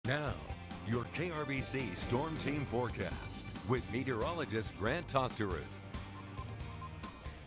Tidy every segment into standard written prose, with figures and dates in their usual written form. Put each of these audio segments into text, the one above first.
Now, your KRBC Storm Team forecast with meteorologist Grant Tosteroot.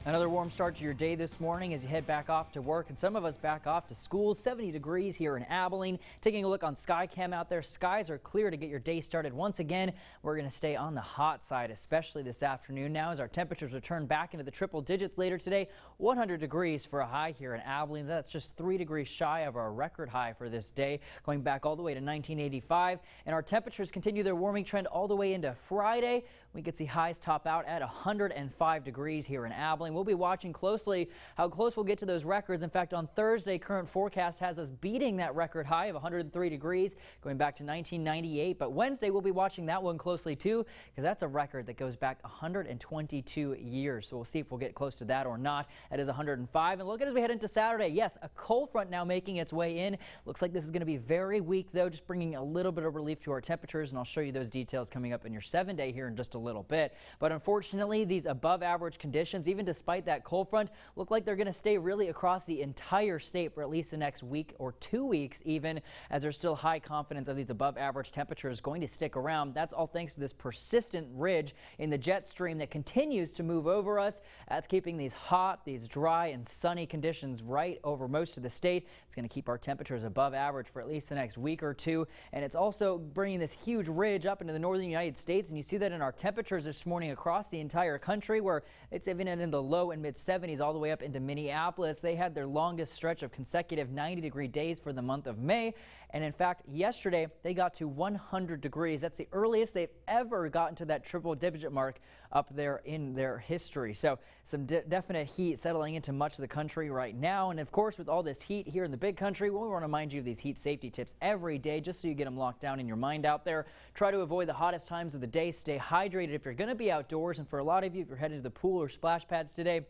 Another warm start to your day this morning as you head back off to work, and some of us back off to school. 70 degrees here in Abilene. Taking a look on SkyCam out there, skies are clear to get your day started. Once again, we're going to stay on the hot side, especially this afternoon now as our temperatures return back into the triple digits later today. 100 degrees for a high here in Abilene. That's just 3 degrees shy of our record high for this day, going back all the way to 1985. And our temperatures continue their warming trend all the way into Friday. We get the highs top out at 105 degrees here in Abilene. We'll be watching closely how close we'll get to those records. In fact, on Thursday, current forecast has us beating that record high of 103 degrees, going back to 1998. But Wednesday, we'll be watching that one closely too, because that's a record that goes back 122 years. So we'll see if we'll get close to that or not. That is 105. And look at as we head into Saturday. Yes, a cold front now making its way in. Looks like this is going to be very weak, though, just bringing a little bit of relief to our temperatures. And I'll show you those details coming up in your 7-day here in just a little bit. But unfortunately, these above average conditions, even despite that cold front, look like they're going to stay really across the entire state for at least the next week or 2 weeks even, as there's still high confidence of these above average temperatures going to stick around. That's all thanks to this persistent ridge in the jet stream that continues to move over us. That's keeping these hot, these dry and sunny conditions right over most of the state. It's going to keep our temperatures above average for at least the next week or two. And it's also bringing this huge ridge up into the northern United States. And you see that in our temperatures this morning across the entire country, where it's even in the low and mid 70s all the way up into Minneapolis. They had their longest stretch of consecutive 90-degree days for the month of May. And in fact, yesterday they got to 100 degrees. That's the earliest they've ever gotten to that triple-digit mark up there in their history. So some definite heat settling into much of the country right now. And of course, with all this heat here in the big country, we want to remind you of these heat safety tips every day, just so you get them locked down in your mind out there. Try to avoid the hottest times of the day. Stay hydrated if you're going to be outdoors. And for a lot of you, if you're headed to the pool or splash pads today,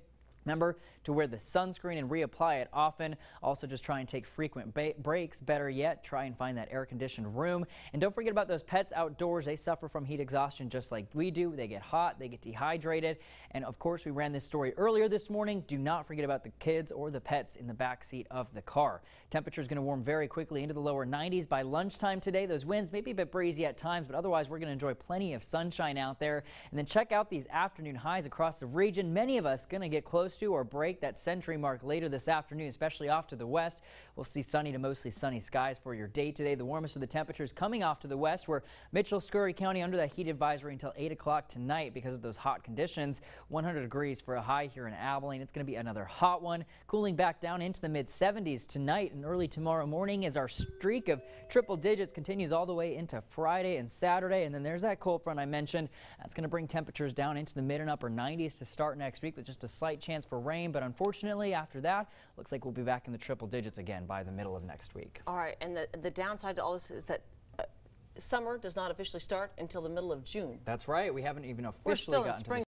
remember to wear the sunscreen and reapply it often. Also, just try and take frequent breaks. Better yet, try and find that air-conditioned room. And don't forget about those pets outdoors. They suffer from heat exhaustion just like we do. They get hot, they get dehydrated. And of course, we ran this story earlier this morning. Do not forget about the kids or the pets in the back seat of the car. Temperature is going to warm very quickly into the lower 90s by lunchtime today. Those winds may be a bit breezy at times, but otherwise we're going to enjoy plenty of sunshine out there. And then check out these afternoon highs across the region. Many of us going to get close to or break that century mark later this afternoon, especially off to the west. We'll see sunny to mostly sunny skies for your day today. The warmest of the temperatures coming off to the west, where Mitchell, Scurry County under that heat advisory until 8 o'clock tonight because of those hot conditions. 100 degrees for a high here in Abilene. It's going to be another hot one, cooling back down into the mid 70s tonight and early tomorrow morning as our streak of triple digits continues all the way into Friday and Saturday. And then there's that cold front I mentioned. That's going to bring temperatures down into the mid and upper 90s to start next week with just a slight chance for rain. But unfortunately, after that, looks like we'll be back in the triple digits again by the middle of next week. All right, and the downside to all this is that summer does not officially start until the middle of June. That's right. We haven't even officially gotten to the